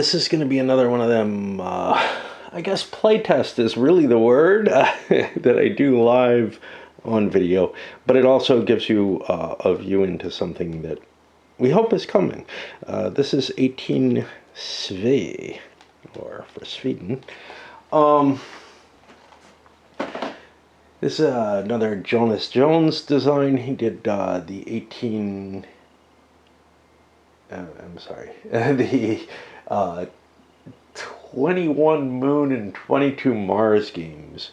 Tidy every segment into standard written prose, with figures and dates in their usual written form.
this is going to be another one of them, I guess playtest is really the word, that I do live on video, but it also gives you a view into something that we hope is coming. This is 18 Sve, or for Sweden. This is another Jonas Jones design. He did the 18... I'm sorry, the 21 Moon and 22 Mars games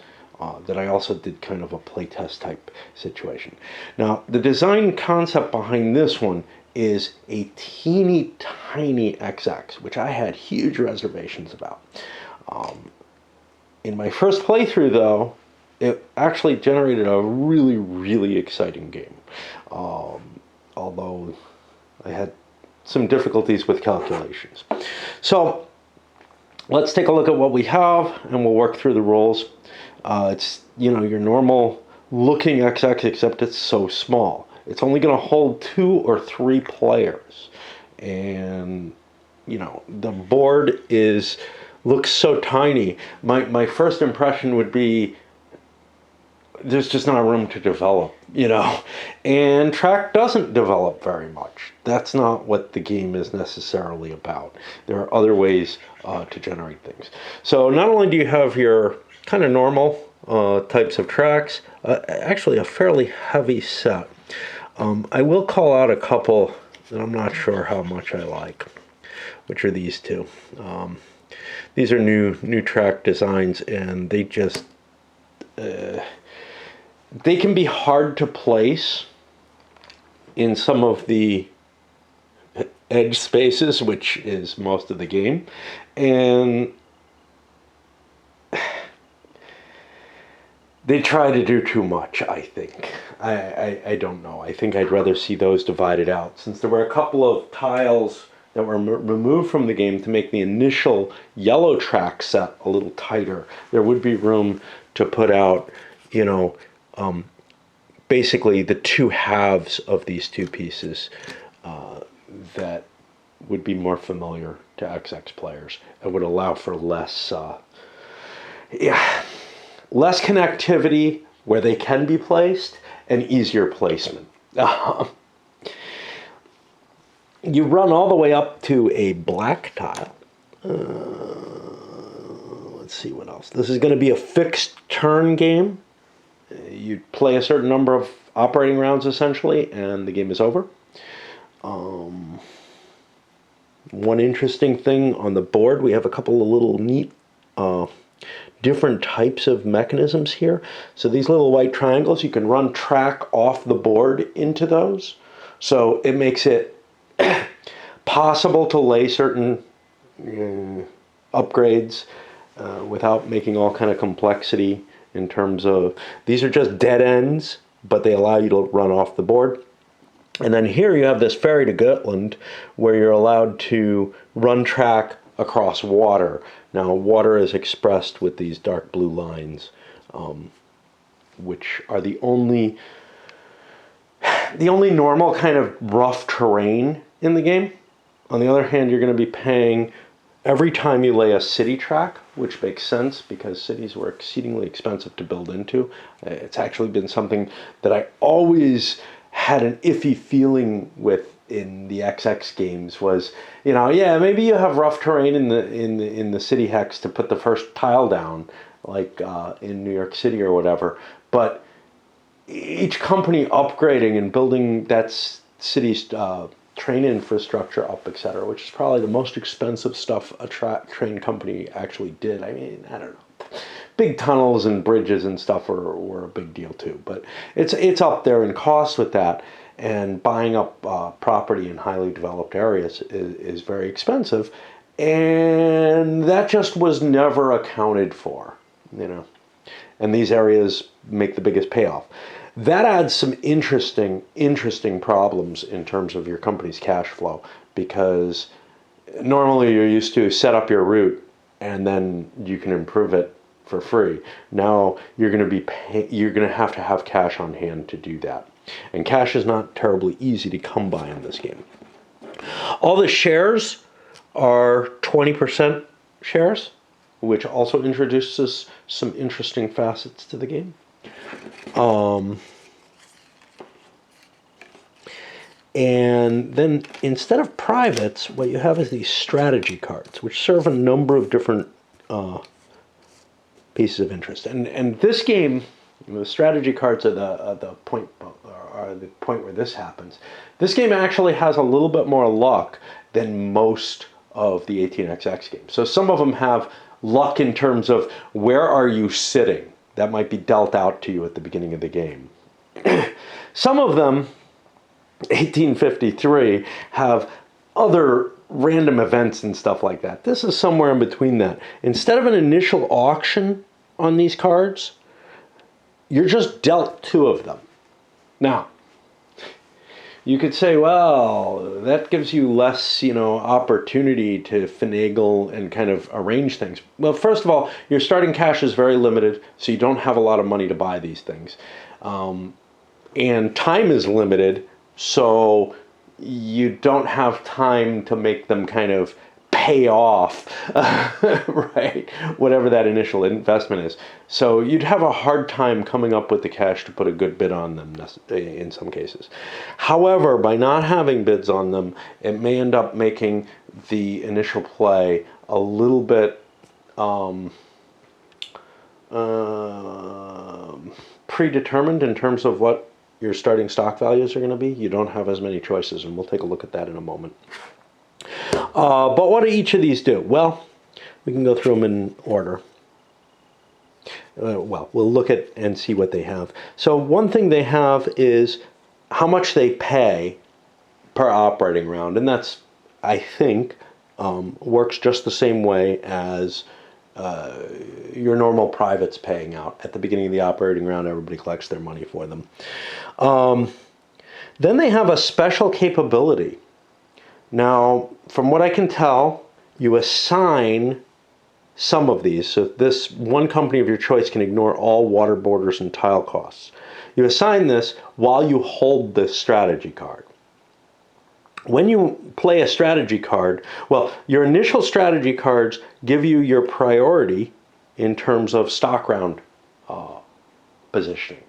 that I also did kind of a playtest type situation. Now, the design concept behind this one is a teeny tiny XX, which I had huge reservations about. In my first playthrough, though, it actually generated a really, really exciting game. Although I had some difficulties with calculations. So let's take a look at what we have, and we'll work through the rules. It's, you know, your normal looking XX, except it's so small. It's only going to hold 2 or 3 players, and you know, the board looks so tiny. My first impression would be there's just not room to develop, you know, and track doesn't develop very much. That's not what the game is necessarily about. There are other ways to generate things. So not only do you have your kind of normal types of tracks, actually a fairly heavy set. I will call out a couple that I'm not sure how much I like, which are these two. These are new track designs, and they just they can be hard to place in some of the edge spaces, which is most of the game, and they try to do too much, I think. I don't know. I think I'd rather see those divided out, since there were a couple of tiles that were removed from the game to make the initial yellow track set a little tighter. There would be room to put out, you know, basically the 2 halves of these 2 pieces that would be more familiar to XX players. It would allow for less connectivity where they can be placed, and easier placement. You run all the way up to a black tile. Let's see what else. This is going to be a fixed turn game. You play a certain number of operating rounds, essentially, and the game is over. One interesting thing on the board, we have a couple of little neat different types of mechanisms here. So these little white triangles, you can run track off the board into those. So it makes it possible to lay certain upgrades without making all kind of complexity. In terms of, these are just dead ends, but they allow you to run off the board. And then here you have this ferry to Gotland, where you're allowed to run track across water. Now, water is expressed with these dark blue lines, which are the only normal kind of rough terrain in the game. On the other hand, you're going to be paying every time you lay a city track, which makes sense because cities were exceedingly expensive to build into. It's actually been something that I always had an iffy feeling with in the XX games was, you know, yeah, maybe you have rough terrain in the city hex to put the first tile down, like in New York City or whatever. But each company upgrading and building that city's train infrastructure up, etc., which is probably the most expensive stuff a train company actually did. I mean, I don't know. Big tunnels and bridges and stuff were a big deal too, but it's up there in cost with that, and buying up property in highly developed areas is very expensive, and that just was never accounted for, you know, and these areas make the biggest payoff. That adds some interesting problems in terms of your company's cash flow, because normally you're used to set up your route and then you can improve it for free. Now you're going to have cash on hand to do that, and cash is not terribly easy to come by in this game. All the shares are 20% shares, which also introduces some interesting facets to the game. And then instead of privates, what you have is these strategy cards, which serve a number of different pieces of interest. And this game, the strategy cards are the point where this happens. This game actually has a little bit more luck than most of the 18xx games. So some of them have luck in terms of where are you sitting. That might be dealt out to you at the beginning of the game. Some of them, 1853, have other random events and stuff like that. This is somewhere in between that. Instead of an initial auction on these cards, you're just dealt 2 of them. Now, you could say, well, that gives you less, opportunity to finagle and kind of arrange things. Well, first of all, your starting cash is very limited, so you don't have a lot of money to buy these things. And time is limited, so you don't have time to make them kind of pay off, right? Whatever that initial investment is. So you'd have a hard time coming up with the cash to put a good bid on them in some cases. However, by not having bids on them, it may end up making the initial play a little bit predetermined in terms of what your starting stock values are going to be. You don't have as many choices, and we'll take a look at that in a moment. But what do each of these do? Well, we can go through them in order. We'll look at and see what they have. So one thing they have is how much they pay per operating round, and that's, I think, works just the same way as your normal privates paying out. At the beginning of the operating round, everybody collects their money for them. Then they have a special capability. Now, from what I can tell, you assign some of these. So this one company of your choice can ignore all water borders and tile costs. You assign this while you hold this strategy card. When you play a strategy card, well, your initial strategy cards give you your priority in terms of stock round positioning.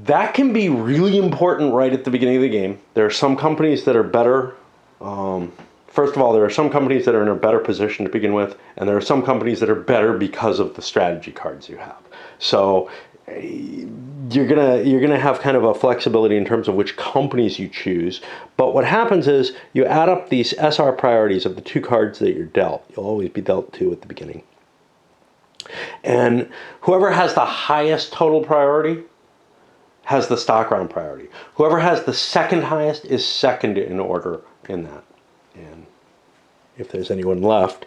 That can be really important right at the beginning of the game. There are some companies that are better. First of all, there are some companies that are in a better position to begin with, and there are some companies that are better because of the strategy cards you have. So you're gonna have kind of a flexibility in terms of which companies you choose. But what happens is you add up these SR priorities of the 2 cards that you're dealt. You'll always be dealt 2 at the beginning. And whoever has the highest total priority has the stock round priority. Whoever has the second highest is second in order in that. And if there's anyone left.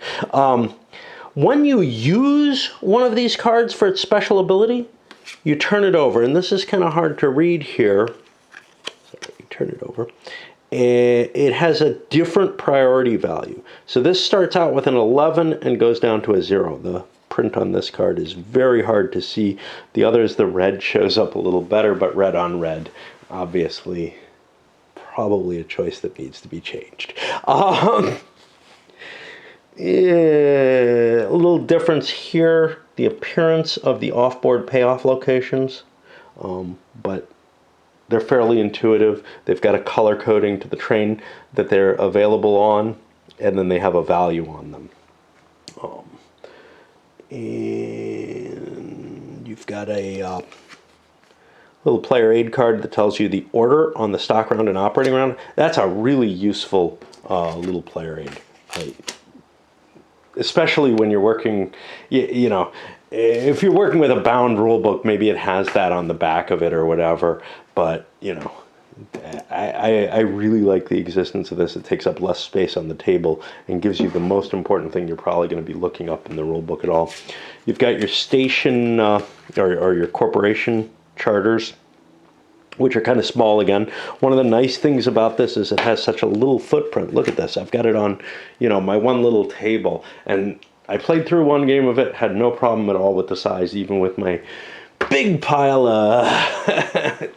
When you use one of these cards for its special ability, you turn it over. And this is kind of hard to read here. Sorry, turn it over. It has a different priority value. So this starts out with an 11 and goes down to a 0. The print on this card is very hard to see. The others, the red shows up a little better, but red on red, obviously, probably a choice that needs to be changed. A little difference here, the appearance of the off-board payoff locations, but they're fairly intuitive. They've got a color coding to the train that they're available on, and then they have a value on them. And you've got a little player aid card that tells you the order on the stock round and operating round. That's a really useful little player aid. Especially when you're working, if you're working with a bound rule book, maybe it has that on the back of it or whatever. But, I really like the existence of this. It takes up less space on the table and gives you the most important thing you're probably going to be looking up in the rule book at all. You've got your station or your corporation charters, which are kind of small again. One of the nice things about this is it has such a little footprint. Look at this. I've got it on, my one little table. And I played through one game of it, had no problem at all with the size, even with my big pile of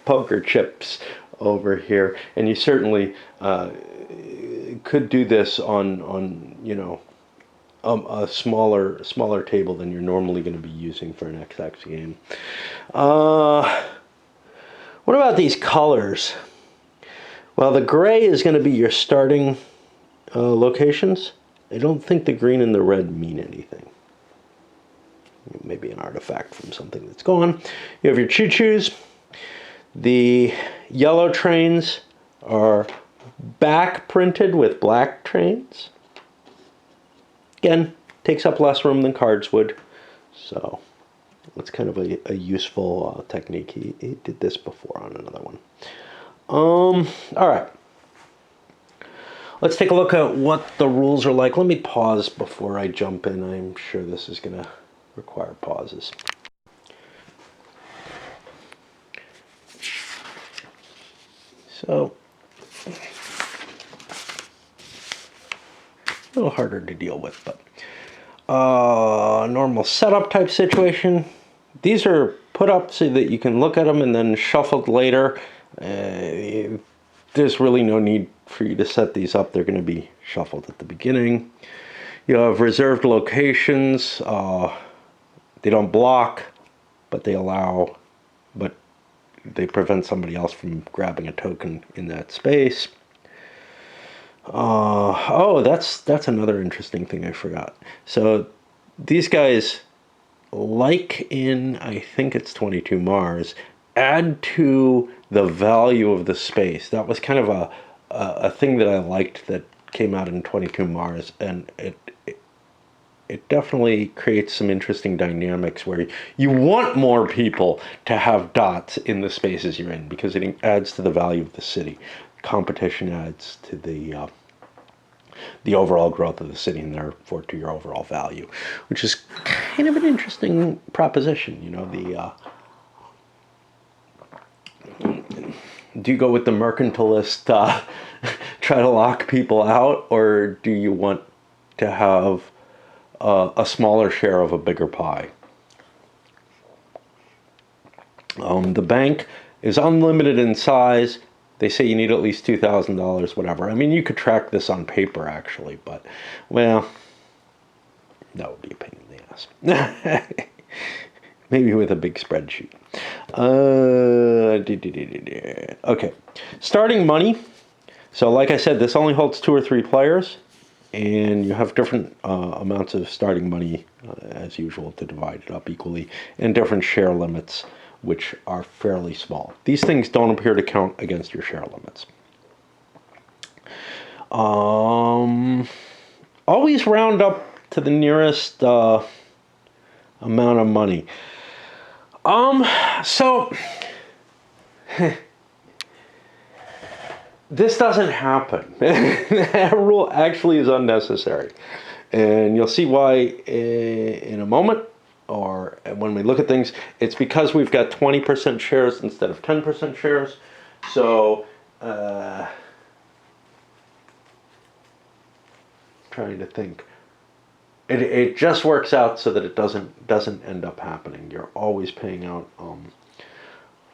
poker chips over here. And you certainly could do this on a smaller table than you're normally going to be using for an XX game. What about these colors? Well, the gray is going to be your starting locations. I don't think the green and the red mean anything. Maybe an artifact from something that's gone. You have your choo-choos. The yellow trains are back printed with black trains. Again, takes up less room than cards would. So it's kind of a useful technique. He did this before on another one. All right. Let's take a look at what the rules are like. Let me pause before I jump in. I'm sure this is going to require pauses. So, a little harder to deal with, but normal setup type situation. These are put up so that you can look at them and then shuffled later. There's really no need for you to set these up. They're going to be shuffled at the beginning. You have reserved locations. They don't block, but they allow, but they prevent somebody else from grabbing a token in that space. Oh, that's another interesting thing I forgot. So these guys, like in, I think it's 22 Mars, add to the value of the space. That was kind of a thing that I liked that came out in 22 Mars, and it definitely creates some interesting dynamics where you want more people to have dots in the spaces you're in because it adds to the value of the city. Competition adds to the overall growth of the city and therefore to your overall value, which is kind of an interesting proposition. You know, do you go with the mercantilist, try to lock people out, or do you want to have a smaller share of a bigger pie? The bank is unlimited in size. They say you need at least $2,000, whatever. I mean, you could track this on paper, actually, but, well, that would be a pain in the ass. Maybe with a big spreadsheet. Okay, starting money. So like I said, this only holds 2 or 3 players, and you have different amounts of starting money, as usual, to divide it up equally, and different share limits, which are fairly small. These things don't appear to count against your share limits. Always round up to the nearest amount of money. So this doesn't happen. That rule actually is unnecessary. And you'll see why in a moment, or when we look at things. It's because we've got 20% shares instead of 10% shares. So, trying to think. It just works out so that it doesn't end up happening. You're always paying out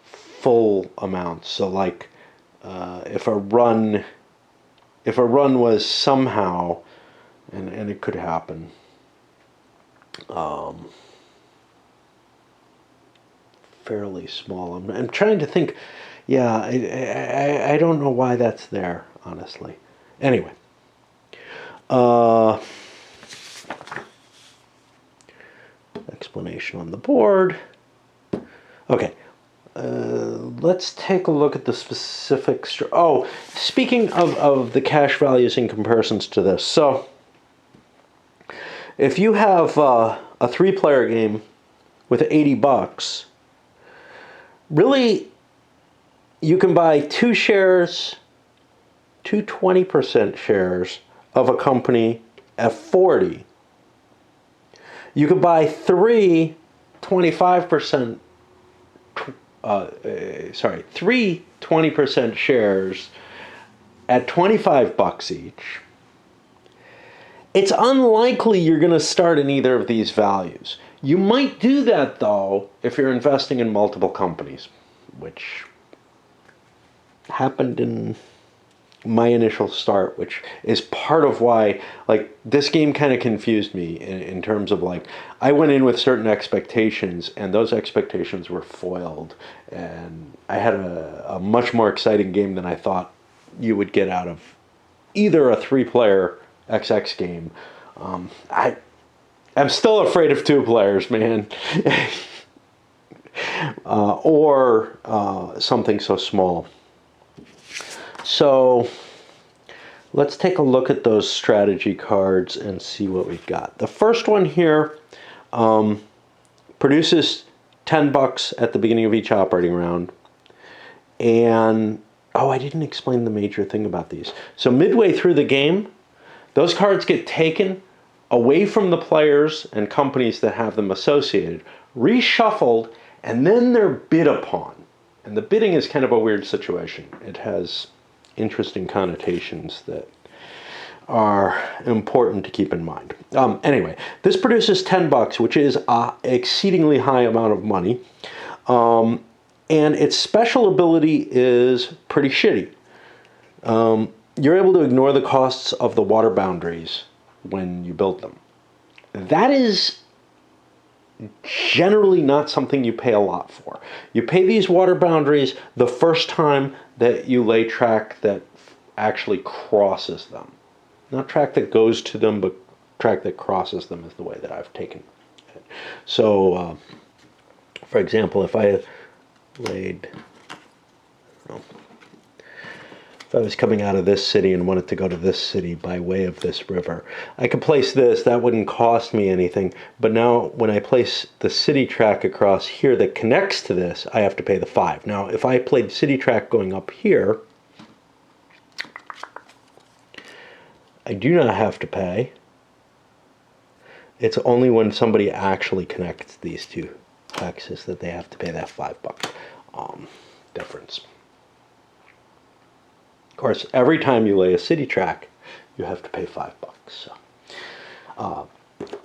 full amounts. So like if a run was somehow, and it could happen, fairly small. I'm trying to think. Yeah, I don't know why that's there, honestly. Anyway. Explanation on the board. Okay. Let's take a look at the specific... Oh, speaking of the cash values in comparisons to this. So, if you have a 3-player game with $80, really, you can buy 2 shares, 2 20% shares of a company at 40. You could buy 3 20% shares at $25 each. It's unlikely you're going to start in either of these values. You might do that, though, if you're investing in multiple companies, which happened in my initial start, which is part of why, like, this game kind of confused me in terms of, like, I went in with certain expectations and those expectations were foiled, and I had a much more exciting game than I thought you would get out of either a 3-player XX game. I'm still afraid of 2 players, man. Or something so small. So let's take a look at those strategy cards and see what we've got. The first one here produces $10 at the beginning of each operating round. And, oh, I didn't explain the major thing about these. So midway through the game, those cards get taken away from the players and companies that have them associated, reshuffled, and then they're bid upon. And the bidding is kind of a weird situation. It has interesting connotations that are important to keep in mind. Anyway, this produces $10, which is an exceedingly high amount of money. And its special ability is pretty shitty. You're able to ignore the costs of the water boundaries when you build them. That is generally not something you pay a lot for. You pay these water boundaries the first time that you lay track that actually crosses them. Not track that goes to them, but track that crosses them is the way that I've taken it. So, for example, if I laid... if I was coming out of this city and wanted to go to this city by way of this river, I could place this. That wouldn't cost me anything. But now when I place the city track across here that connects to this, I have to pay the 5. Now, if I played city track going up here, I do not have to pay. It's only when somebody actually connects these two axes that they have to pay that $5 difference. Of course, every time you lay a city track, you have to pay $5. So,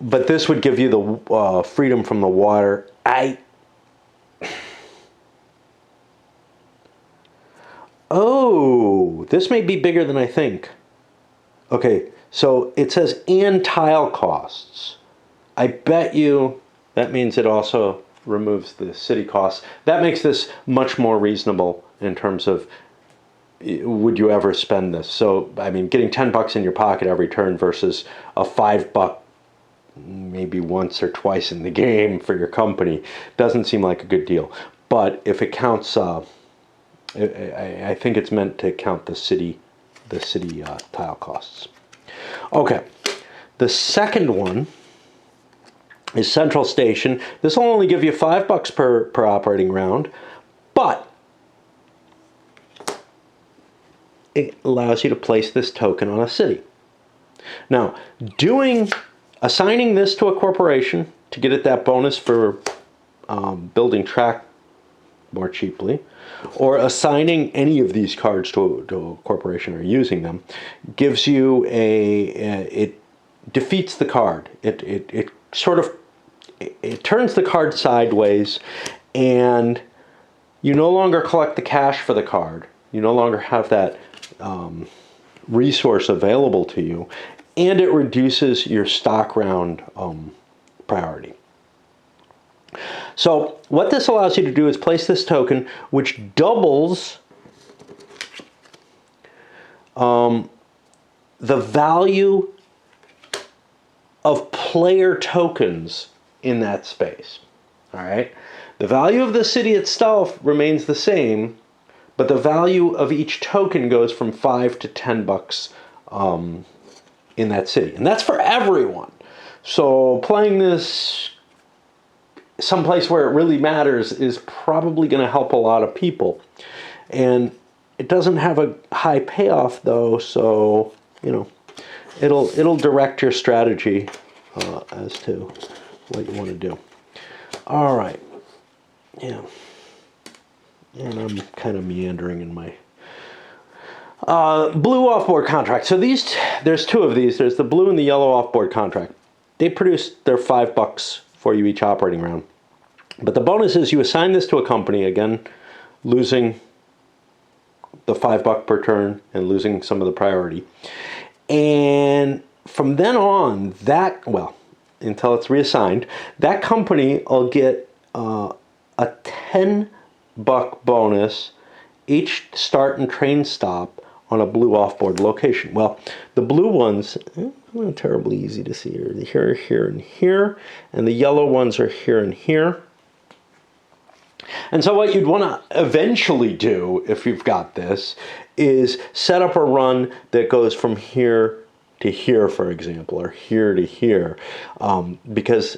but this would give you the freedom from the water. Oh, this may be bigger than I think. Okay, so it says and tile costs. I bet you that means it also removes the city costs. That makes this much more reasonable in terms of would you ever spend this? So, I mean, getting $10 in your pocket every turn versus a $5 maybe once or twice in the game for your company doesn't seem like a good deal. But if it counts, I think it's meant to count the city tile costs. Okay, the second one is Central Station. This will only give you $5 per operating round, but it allows you to place this token on a city. Now, assigning this to a corporation to get it that bonus for building track more cheaply, or assigning any of these cards to a corporation or using them, gives you it defeats the card. It sort of turns the card sideways, and you no longer collect the cash for the card. You no longer have that resource available to you, and it reduces your stock round priority. So what this allows you to do is place this token, which doubles the value of player tokens in that space. All right, the value of the city itself remains the same, but the value of each token goes from $5 to $10 in that city. And that's for everyone. So playing this someplace where it really matters is probably going to help a lot of people. And it doesn't have a high payoff though, so it'll direct your strategy as to what you want to do. All right. Yeah. And I'm kind of meandering in my blue offboard contract. So there's 2 of these. There's the blue and the yellow offboard contract. They produce their $5 for you each operating round. But the bonus is you assign this to a company, again, losing the $5 per turn and losing some of the priority. And from then on, until it's reassigned, that company will get a $10 bonus each start and train stop on a blue off-board location. Well, the blue ones, not terribly easy to see, are here, here, and here, and the yellow ones are here and here. And so what you'd want to eventually do, if you've got this, is set up a run that goes from here to here, for example, or here to here, because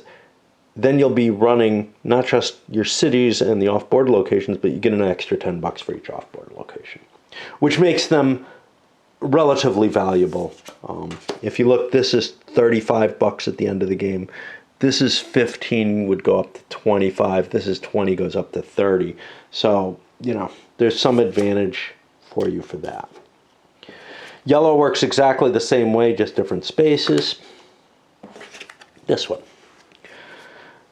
then you'll be running not just your cities and the off-board locations, but you get an extra $10 for each off-board location, which makes them relatively valuable. If you look, this is $35 at the end of the game. This is 15, would go up to 25. This is 20, goes up to 30. So, there's some advantage for you for that. Yellow works exactly the same way, just different spaces. This one.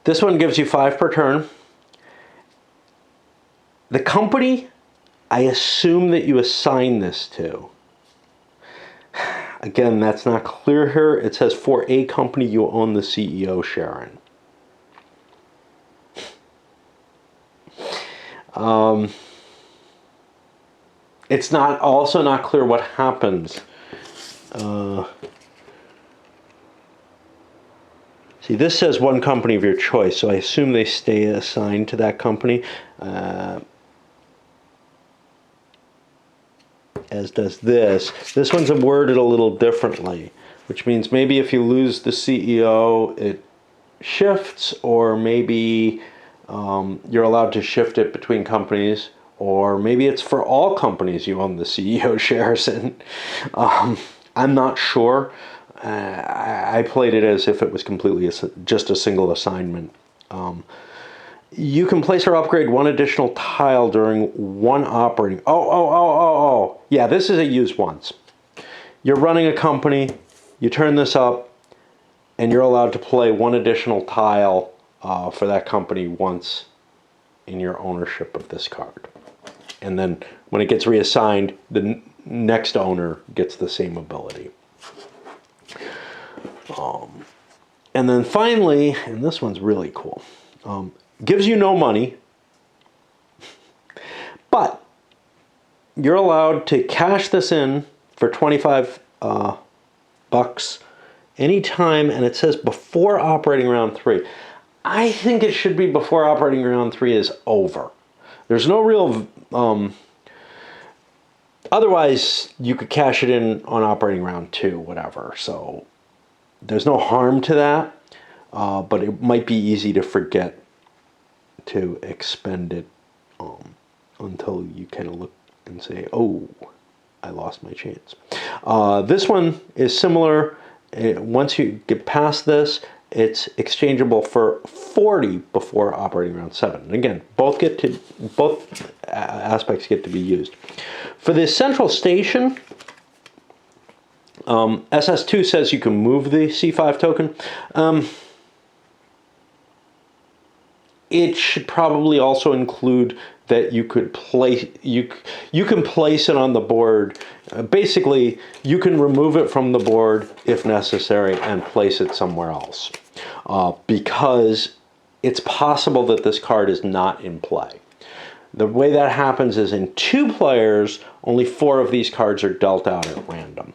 This one gives you 5 per turn. The company, I assume that you assign this to. Again, that's not clear here. It says for a company you own the CEO share in. It's also not clear what happens. See, this says one company of your choice, so I assume they stay assigned to that company. As does this. This one's worded a little differently, which means maybe if you lose the CEO, it shifts, or maybe you're allowed to shift it between companies, or maybe it's for all companies you own the CEO shares in. I'm not sure. I played it as if it was completely just a single assignment. You can place or upgrade one additional tile during one operating. Yeah, this is a use once. You're running a company, you turn this up, and you're allowed to play one additional tile for that company once in your ownership of this card. And then when it gets reassigned, the next owner gets the same ability. And then finally, and this one's really cool, gives you no money, but you're allowed to cash this in for 25 bucks anytime, and it says before operating round 3. I think it should be before operating round 3 is over. There's no real otherwise you could cash it in on operating round 2, whatever. So there's no harm to that, but it might be easy to forget to expend it until you kind of look and say, oh, I lost my chance. This one is similar. Once you get past this, it's exchangeable for 40 before operating round 7. And again, both aspects get to be used. For the central station, SS2 says you can move the C5 token. It should probably also include that you could place you can place it on the board. Basically, you can remove it from the board if necessary and place it somewhere else, because it's possible that this card is not in play. The way that happens is in 2 players, only 4 of these cards are dealt out at random,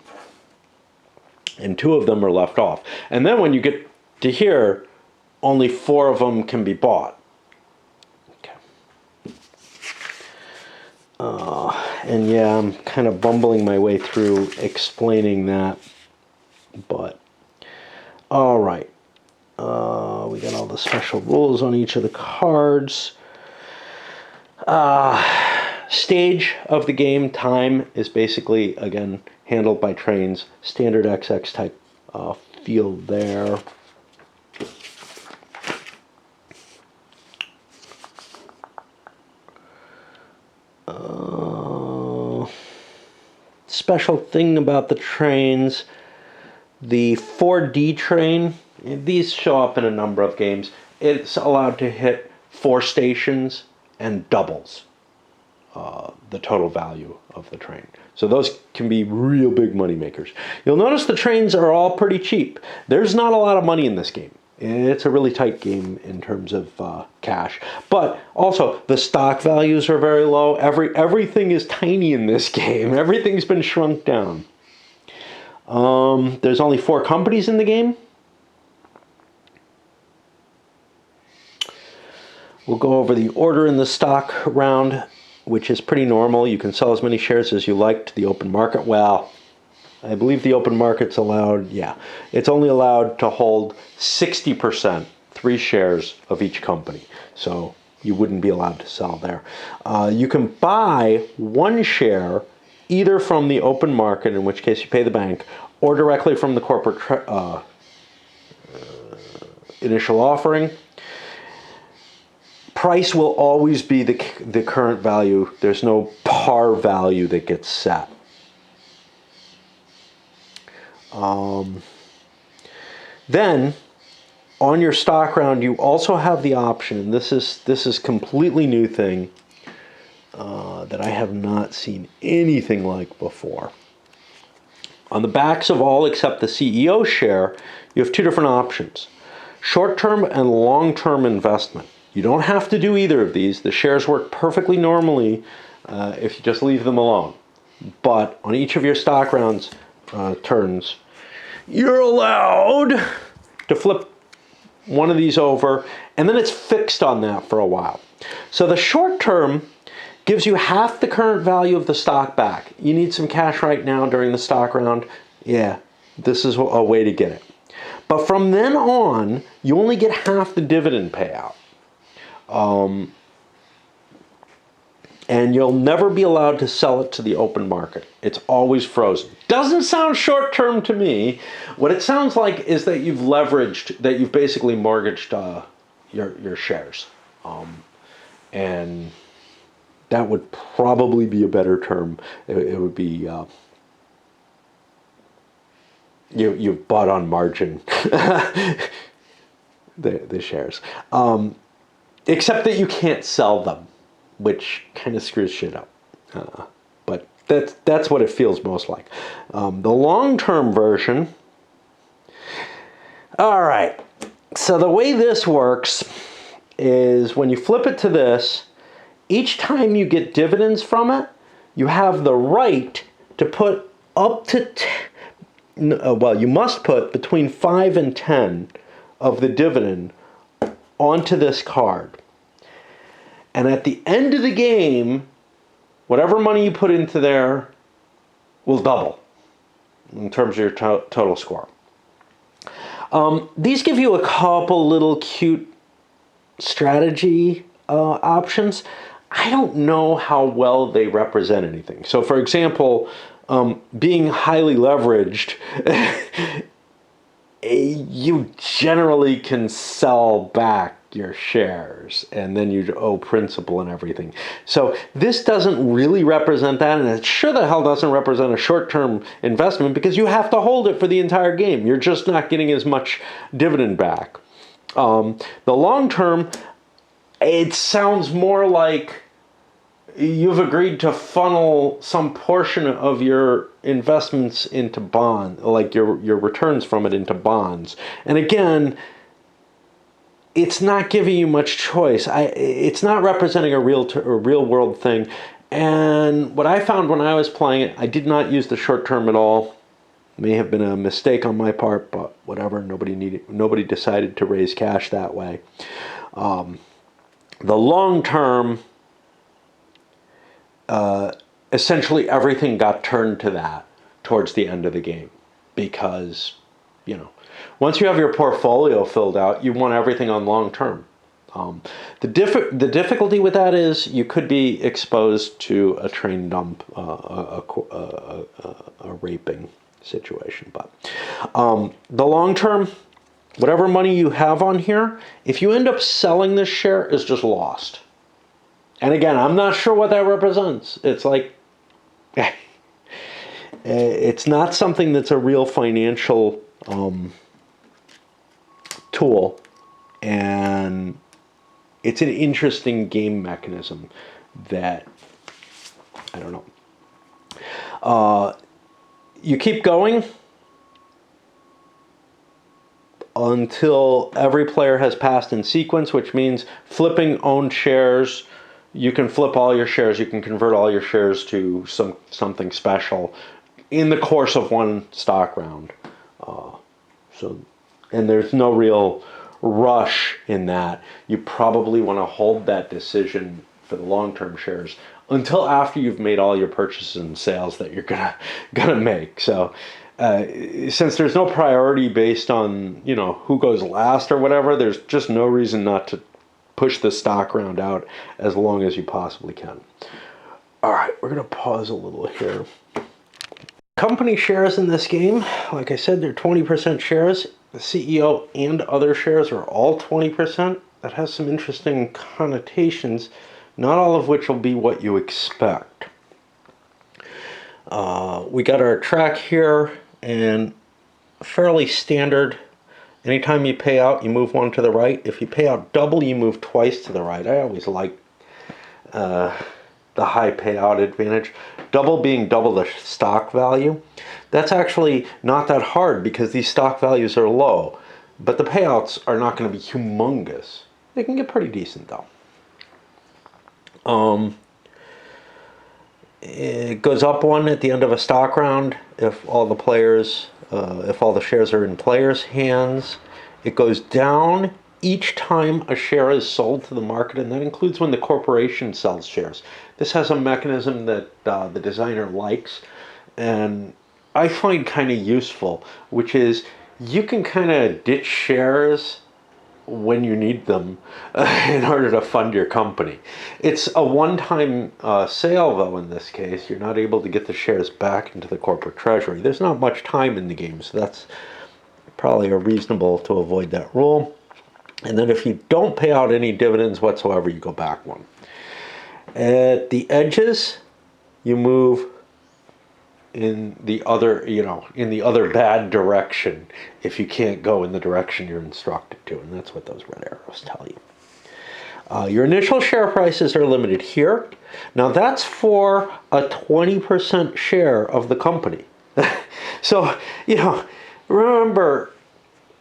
and 2 of them are left off. And then when you get to here, only 4 of them can be bought. And yeah, I'm kind of bumbling my way through explaining that, but all right. We got all the special rules on each of the cards. Stage of the game time is basically, again, handled by trains. Standard XX type field there. Special thing about the trains, the 4D train, these show up in a number of games. It's allowed to hit 4 stations and doubles. the total value of the train. So those can be real big money makers. You'll notice the trains are all pretty cheap. There's not a lot of money in this game. It's a really tight game in terms of cash. But also, the stock values are very low. Everything is tiny in this game. Everything's been shrunk down. There's only 4 companies in the game. We'll go over the order in the stock round, which is pretty normal. You can sell as many shares as you like to the open market. Well, I believe the open market's allowed, it's only allowed to hold 60%, 3 shares of each company. So you wouldn't be allowed to sell there. You can buy 1 share either from the open market, in which case you pay the bank, or directly from the corporate initial offering. Price will always be the current value. There's no par value that gets set. Then, on your stock round, you also have the option, and this is completely new thing that I have not seen anything like before. On the backs of all except the CEO share, you have 2 different options: short-term and long-term investment. You don't have to do either of these. The shares work perfectly normally if you just leave them alone. But on each of your stock rounds turns, you're allowed to flip one of these over, and then it's fixed on that for a while. So the short term gives you half the current value of the stock back. You need some cash right now during the stock round. Yeah, this is a way to get it. But from then on, you only get half the dividend payout. And you'll never be allowed to sell it to the open market. It's always frozen. Doesn't sound short-term to me. What it sounds like is that you've leveraged, that you've basically mortgaged your shares. And that would probably be a better term. It would be you've bought on margin the shares. Except that you can't sell them, which kind of screws shit up. But that's what it feels most like. The long-term version. All right. So the way this works is when you flip it to this, each time you get dividends from it, you have the right to put up to, you must put between 5 and 10 of the dividend onto this card. And at the end of the game, whatever money you put into there will double in terms of your total score. These give you a couple little cute strategy options. I don't know how well they represent anything. So for example, being highly leveraged, you generally can sell back your shares and then you owe principal and everything. So this doesn't really represent that, and it sure the hell doesn't represent a short-term investment because you have to hold it for the entire game. You're just not getting as much dividend back. The long-term, it sounds more like you've agreed to funnel some portion of your investments into bond, like your returns from it into bonds. And again, it's not giving you much choice. It's not representing a real world thing. And what I found when I was playing it, I did not use the short term at all. May have been a mistake on my part, but whatever. Nobody decided to raise cash that way. The long term, essentially everything got turned to that towards the end of the game because, once you have your portfolio filled out, you want everything on long term. The difficulty with that is you could be exposed to a train dump, a raping situation. But the long term, whatever money you have on here, if you end up selling this share, is just lost. And again, I'm not sure what that represents. It's like, it's not something that's a real financial tool, and it's an interesting game mechanism that I don't know. You keep going until every player has passed in sequence, which means flipping owned shares. You can flip all your shares. You can convert all your shares to something special in the course of one stock round. And there's no real rush in that. You probably want to hold that decision for the long-term shares until after you've made all your purchases and sales that you're gonna make. So since there's no priority based on who goes last or whatever, there's just no reason not to push the stock round out as long as you possibly can. All right, we're gonna pause a little here. Company shares in this game, like I said, they're 20% shares. The CEO and other shares are all 20%. That has some interesting connotations, not all of which will be what you expect. We got our track here, and fairly standard. Anytime you pay out, you move one to the right. If you pay out double, you move twice to the right. I always like the high payout advantage. Double being double the stock value. That's actually not that hard because these stock values are low, but the payouts are not going to be humongous. They can get pretty decent though. It goes up one at the end of a stock round if all the players, if all the shares are in players' hands. It goes down each time a share is sold to the market, and that includes when the corporation sells shares. This has a mechanism that the designer likes, and I find kind of useful, which is you can kind of ditch shares when you need them in order to fund your company. It's a one-time sale, though, in this case. You're not able to get the shares back into the corporate treasury. There's not much time in the game, so that's probably reasonable to avoid that rule. And then if you don't pay out any dividends whatsoever, you go back one. At the edges, you move in the other, in the other bad direction if you can't go in the direction you're instructed to, and that's what those red arrows tell you. Your initial share prices are limited here. Now that's for a 20% share of the company. So, remember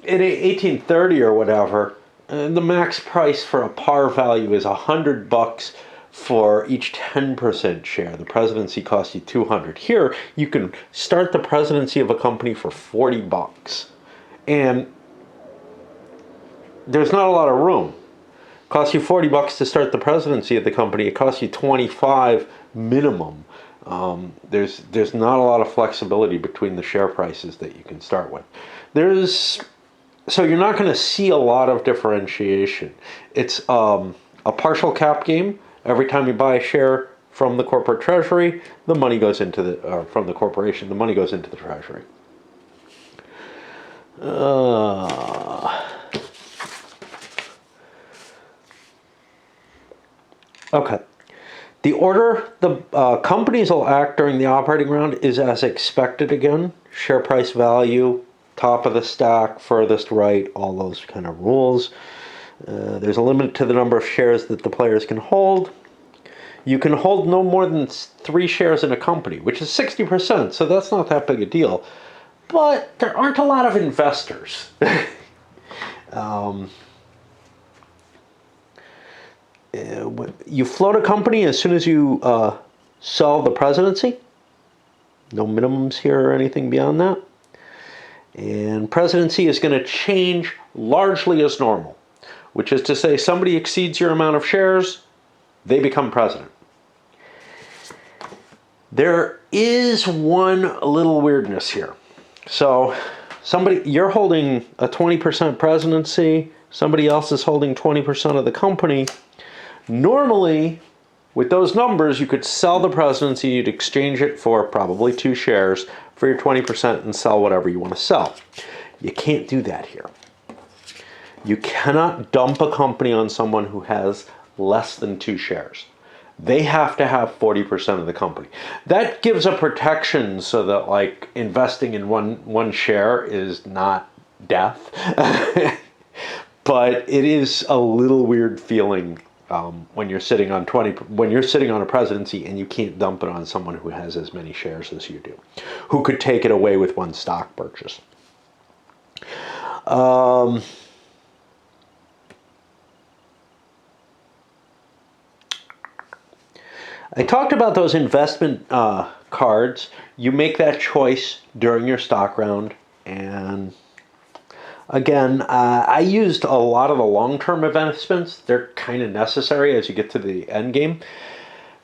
in 1830 or whatever, the max price for a par value is $100 for each 10% share. The presidency costs you $200. Here, you can start the presidency of a company for $40. And there's not a lot of room. It costs you $40 to start the presidency of the company. It costs you $25 minimum. There's not a lot of flexibility between the share prices that you can start with. So you're not going to see a lot of differentiation. It's a partial cap game. Every time you buy a share from the corporate treasury, the money goes into from the corporation, the money goes into the treasury. Okay. The order the companies will act during the operating round is as expected again. Share price value, top of the stack, furthest right, all those kind of rules. There's a limit to the number of shares that the players can hold. You can hold no more than 3 shares in a company, which is 60%, so that's not that big a deal. But there aren't a lot of investors. You float a company as soon as you sell the presidency. No minimums here or anything beyond that. And presidency is going to change largely as normal, which is to say somebody exceeds your amount of shares, they become president. There is one little weirdness here. So you're holding a 20% presidency, somebody else is holding 20% of the company. Normally, with those numbers, you could sell the presidency, you'd exchange it for probably 2 shares for your 20% and sell whatever you want to sell. You can't do that here. You cannot dump a company on someone who has less than 2 shares. They have to have 40% of the company. That gives a protection so that, like, investing in one share is not death. But it is a little weird feeling when you're sitting on when you're sitting on a presidency and you can't dump it on someone who has as many shares as you do, who could take it away with one stock purchase. I talked about those investment cards. You make that choice during your stock round, and again, I used a lot of the long-term investments. They're kind of necessary as you get to the end game.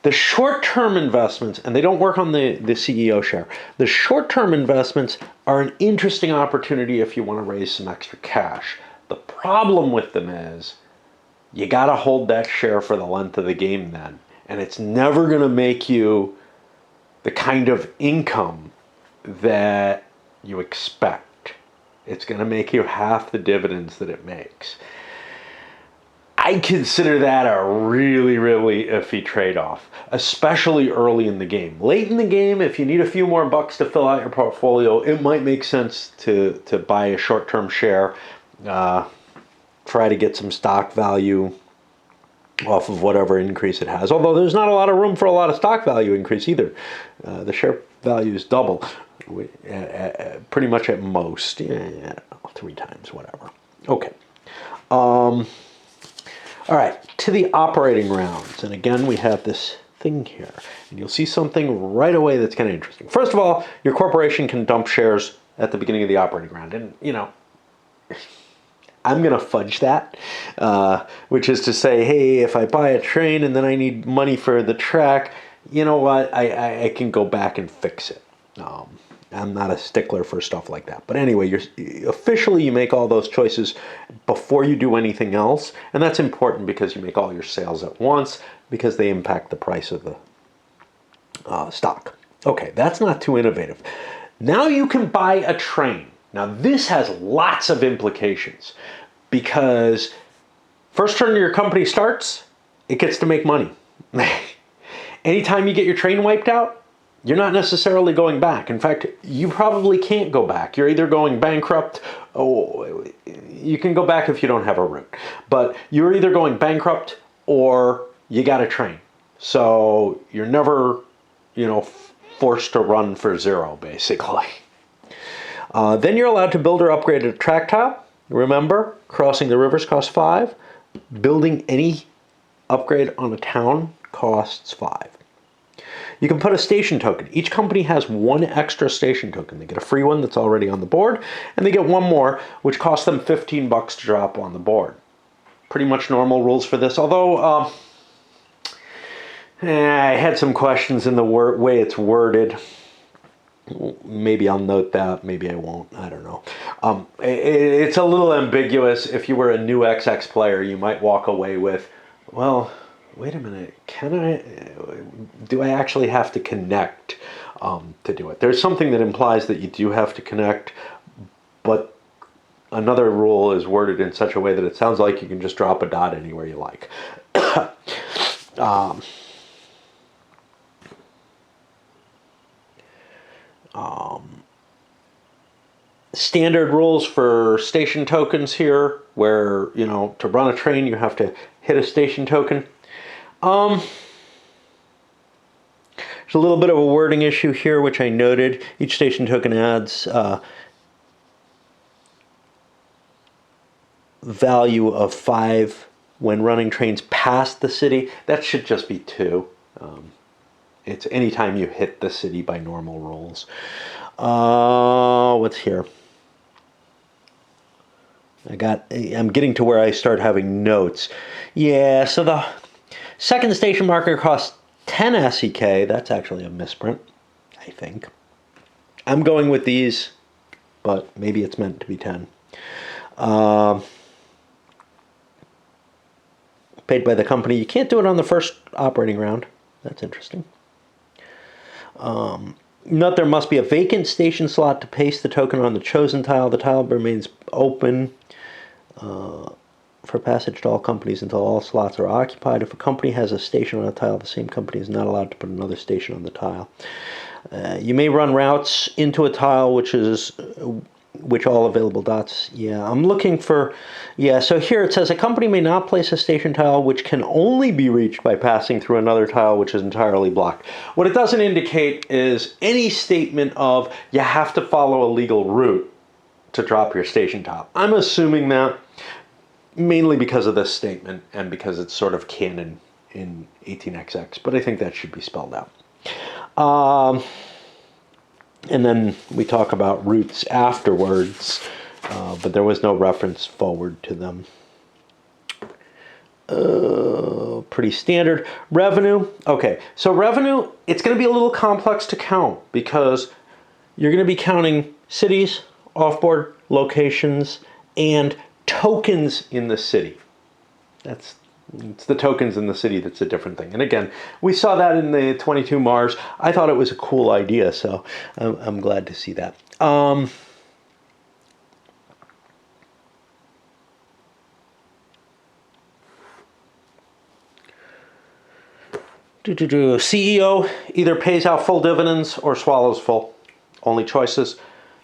The short-term investments, and they don't work on the CEO share, the short-term investments are an interesting opportunity if you want to raise some extra cash. The problem with them is you got to hold that share for the length of the game then. And it's never going to make you the kind of income that you expect. It's going to make you half the dividends that it makes. I consider that a really, really iffy trade-off, especially early in the game. Late in the game, if you need a few more bucks to fill out your portfolio, it might make sense to buy a short-term share, try to get some stock value off of whatever increase it has. Although there's not a lot of room for a lot of stock value increase either. The share value is double, pretty much at most. Yeah, 3 times, whatever. Okay. All right, to the operating rounds. And again, we have this thing here. And you'll see something right away that's kind of interesting. First of all, your corporation can dump shares at the beginning of the operating round. And, you know, I'm going to fudge that, which is to say, hey, if I buy a train and then I need money for the track, you know what, I can go back and fix it. I'm not a stickler for stuff like that. But anyway, officially you make all those choices before you do anything else. And that's important because you make all your sales at once because they impact the price of the stock. Okay, that's not too innovative. Now you can buy a train. Now this has lots of implications because first turn your company starts, it gets to make money. Anytime you get your train wiped out, you're not necessarily going back. In fact, you probably can't go back. You're either going bankrupt. Oh, you can go back if you don't have a route. But you're either going bankrupt or you got a train. So you're never, forced to run for zero, basically. Then you're allowed to build or upgrade a track tile. Remember, crossing the rivers costs 5. Building any upgrade on a town costs 5. You can put a station token. Each company has 1 extra station token. They get a free one that's already on the board, and they get 1 more, which costs them $15 to drop on the board. Pretty much normal rules for this, although I had some questions in the way it's worded. Maybe I'll note that, maybe I won't, I don't know. It's a little ambiguous. If you were a new XX player, you might walk away with, well, wait a minute, do I actually have to connect to do it? There's something that implies that you do have to connect, but another rule is worded in such a way that it sounds like you can just drop a dot anywhere you like. Standard rules for station tokens here, where, to run a train, you have to hit a station token. There's a little bit of a wording issue here, which I noted. Each station token adds value of 5 when running trains past the city. That should just be 2. It's anytime you hit the city by normal rules. What's here? I'm getting to where I start having notes. Yeah, so the second station marker costs 10 SEK. That's actually a misprint, I think. I'm going with these, but maybe it's meant to be 10. Paid by the company. You can't do it on the first operating round. That's interesting. Note there must be a vacant station slot to paste the token on the chosen tile. The tile remains open for passage to all companies until all slots are occupied. If a company has a station on a tile, the same company is not allowed to put another station on the tile. You may run routes into a tile which is which all available dots. Yeah, I'm looking for, yeah, so here it says a company may not place a station tile which can only be reached by passing through another tile which is entirely blocked. What it doesn't indicate is any statement of you have to follow a legal route to drop your station tile. I'm assuming that mainly because of this statement and because it's sort of canon in 18xx, but I think that should be spelled out. And then we talk about routes afterwards, but there was no reference forward to them. Pretty standard. Revenue. Okay, so revenue, it's going to be a little complex to count because you're going to be counting cities, offboard locations, and tokens in the city. It's the tokens in the city that's a different thing. And again, we saw that in the 22 Mars. I thought it was a cool idea, so I'm glad to see that. CEO either pays out full dividends or swallows full. Only choices.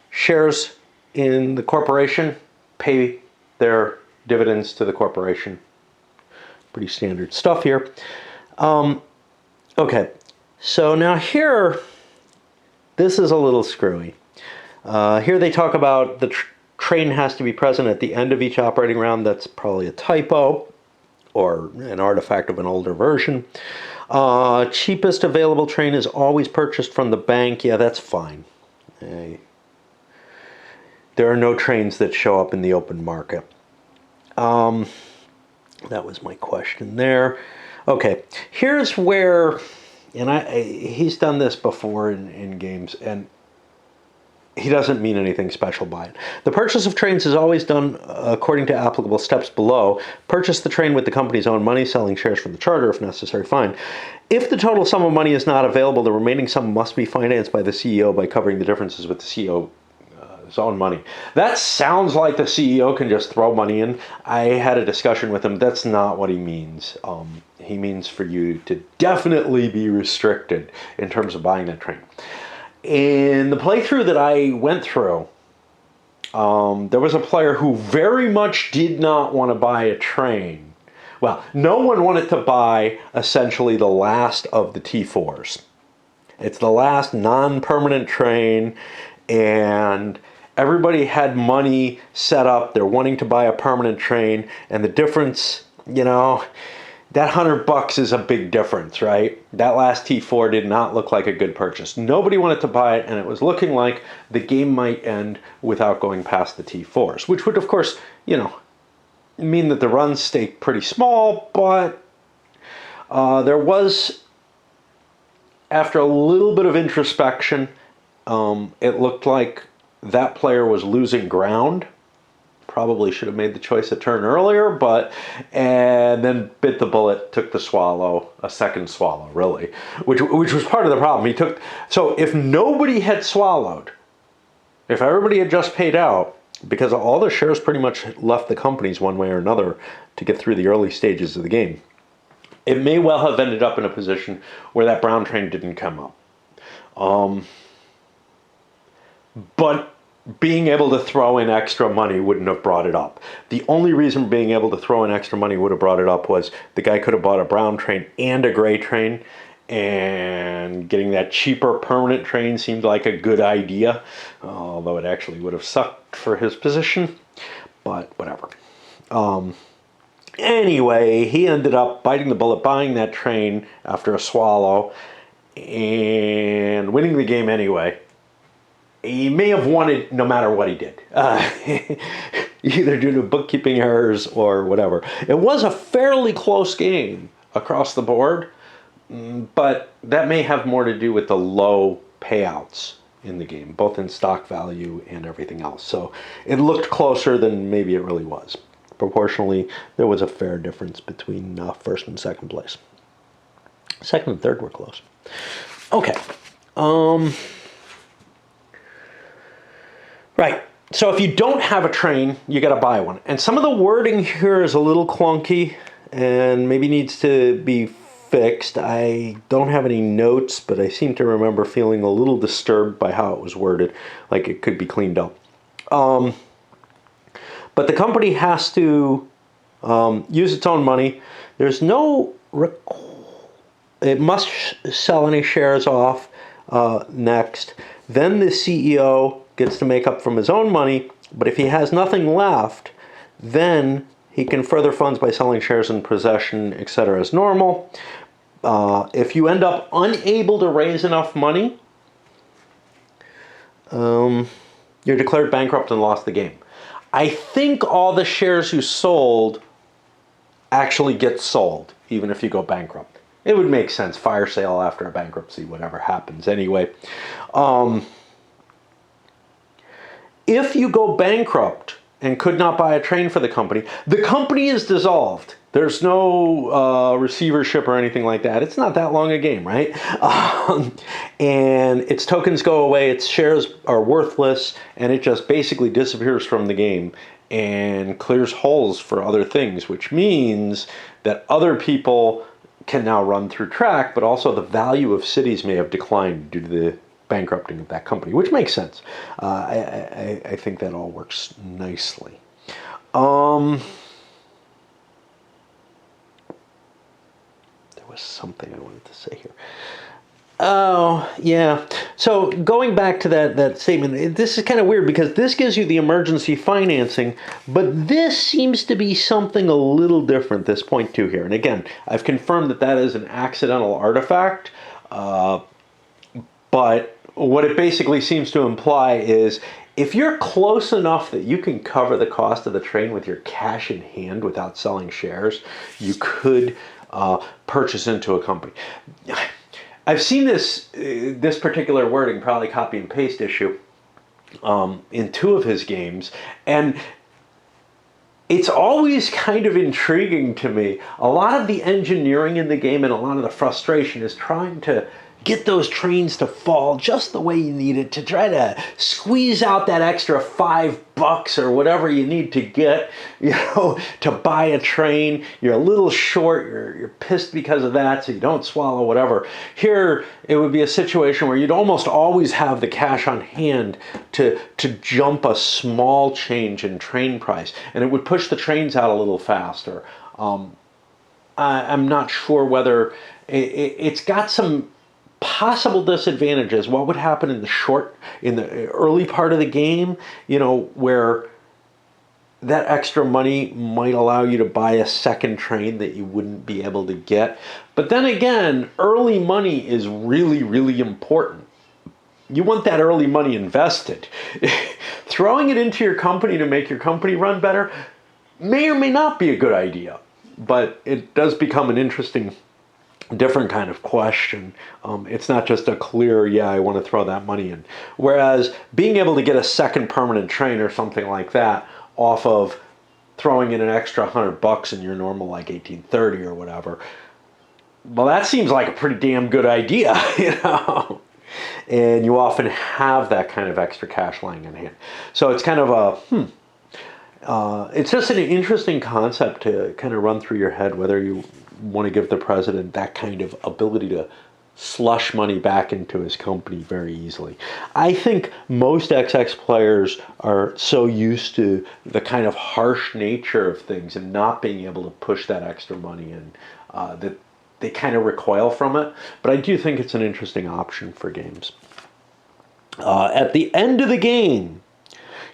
Shares in the corporation pay their dividends to the corporation. Pretty standard stuff here. Okay, so now here, this is a little screwy. Here they talk about the train has to be present at the end of each operating round. That's probably a typo or an artifact of an older version. Cheapest available train is always purchased from the bank. Yeah, that's fine. There are no trains that show up in the open market. That was my question there. Okay, here's where, and he's done this before in games, and he doesn't mean anything special by it. The purchase of trains is always done according to applicable steps below. Purchase the train with the company's own money, selling shares from the charter if necessary, fine. If the total sum of money is not available, the remaining sum must be financed by the CEO by covering the differences with the CEO. His own money. That sounds like the CEO can just throw money in. I had a discussion with him. That's not what he means. He means for you to definitely be restricted in terms of buying that train. In the playthrough that I went through, there was a player who very much did not want to buy a train. Well, no one wanted to buy essentially the last of the T4s. It's the last non-permanent train, and everybody had money set up. They're wanting to buy a permanent train, and the difference, you know, that $100 is a big difference, right? That last T4 did not look like a good purchase. Nobody wanted to buy it, and it was looking like the game might end without going past the T4s, which would, of course, you know, mean that the runs stay pretty small, but there was, after a little bit of introspection, it looked like that player was losing ground. Probably should have made the choice a turn earlier, and then bit the bullet, took the swallow, a second swallow, really, which was part of the problem. So if nobody had swallowed, if everybody had just paid out, because all the shares pretty much left the companies one way or another to get through the early stages of the game, it may well have ended up in a position where that brown train didn't come up. But being able to throw in extra money wouldn't have brought it up. The only reason being able to throw in extra money would have brought it up was the guy could have bought a brown train and a gray train, and getting that cheaper permanent train seemed like a good idea, although it actually would have sucked for his position, but whatever. Anyway, he ended up biting the bullet, buying that train after a swallow, and winning the game anyway. He may have won it no matter what he did, either due to bookkeeping errors or whatever. It was a fairly close game across the board, but that may have more to do with the low payouts in the game, both in stock value and everything else. So it looked closer than maybe it really was. Proportionally, there was a fair difference between first and second place. Second and third were close. Okay. Right. So if you don't have a train, you got to buy one. And some of the wording here is a little clunky and maybe needs to be fixed. I don't have any notes, but I seem to remember feeling a little disturbed by how it was worded, like it could be cleaned up. But the company has to use its own money. There's no it must sell any shares off next. Then the CEO gets to make up from his own money, but if he has nothing left, then he can further funds by selling shares in possession, etc. as normal. If you end up unable to raise enough money, you're declared bankrupt and lost the game. I think all the shares you sold actually get sold, even if you go bankrupt. It would make sense. Fire sale after a bankruptcy, whatever happens anyway. If you go bankrupt and could not buy a train for the company is dissolved. There's no receivership or anything like that. It's not that long a game, right? And its tokens go away, its shares are worthless, and it just basically disappears from the game and clears holes for other things, which means that other people can now run through track, but also the value of cities may have declined due to the bankrupting of that company, which makes sense. I think that all works nicely. There was something I wanted to say here. Oh, yeah. So going back to that statement, this is kind of weird because this gives you the emergency financing, but this seems to be something a little different, this point two here. And again, I've confirmed that is an accidental artifact, but what it basically seems to imply is if you're close enough that you can cover the cost of the train with your cash in hand without selling shares, you could purchase into a company. I've seen this particular wording, probably copy and paste issue, in two of his games, and it's always kind of intriguing to me. A lot of the engineering in the game and a lot of the frustration is trying to get those trains to fall just the way you need it, to try to squeeze out that extra $5 or whatever you need to get, to buy a train. You're a little short, you're pissed because of that, so you don't swallow whatever. Here, it would be a situation where you'd almost always have the cash on hand to jump a small change in train price, and it would push the trains out a little faster. I'm not sure whether it's got some possible disadvantages. What would happen in the early part of the game, where that extra money might allow you to buy a second train that you wouldn't be able to get. But then again, early money is really, really important. You want that early money invested. Throwing it into your company to make your company run better may or may not be a good idea, but it does become an interesting different kind of question. It's not just a clear, I want to throw that money in. Whereas being able to get a second permanent train or something like that off of throwing in an extra $100 in your normal like 1830 or whatever, well, that seems like a pretty damn good idea, And you often have that kind of extra cash lying in hand. So it's kind of it's just an interesting concept to kind of run through your head, whether you want to give the president that kind of ability to slush money back into his company very easily. I think most XX players are so used to the kind of harsh nature of things and not being able to push that extra money in that they kind of recoil from it. But I do think it's an interesting option for games. At the end of the game,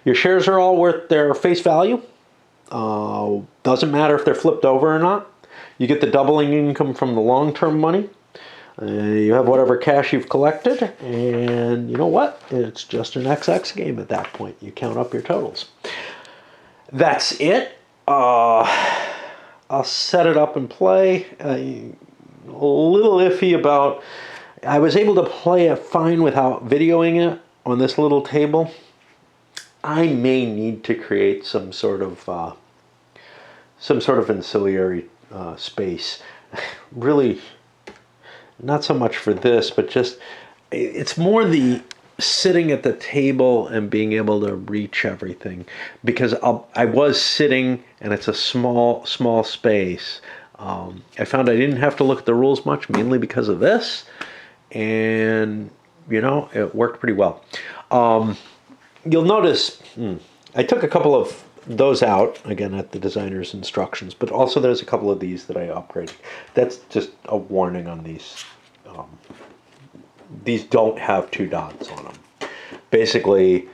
your shares are all worth their face value. Doesn't matter if they're flipped over or not. You get the doubling income from the long-term money. You have whatever cash you've collected, and you know what? It's just an XX game at that point. You count up your totals. That's it. I'll set it up and play. A little iffy about... I was able to play it fine without videoing it on this little table. I may need to create some sort of ancillary space. Really, not so much for this, but just it's more the sitting at the table and being able to reach everything, because I was sitting and it's a small space. I found I didn't have to look at the rules much, mainly because of this, and it worked pretty well. you'll notice I took a couple of those out again at the designer's instructions, but also there's a couple of these that I upgraded. That's just a warning on these. These don't have two dots on them. Basically,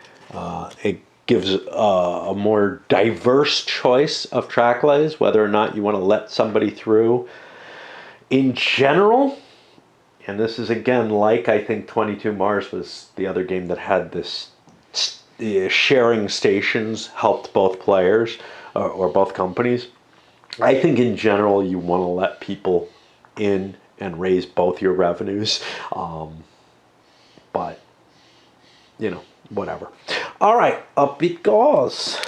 it gives a more diverse choice of track lays, whether or not you want to let somebody through. In general, and this is again like I think 22 Mars was the other game that had this sharing stations helped both players or both companies. I think in general you want to let people in and raise both your revenues. But, whatever. All right, up it goes.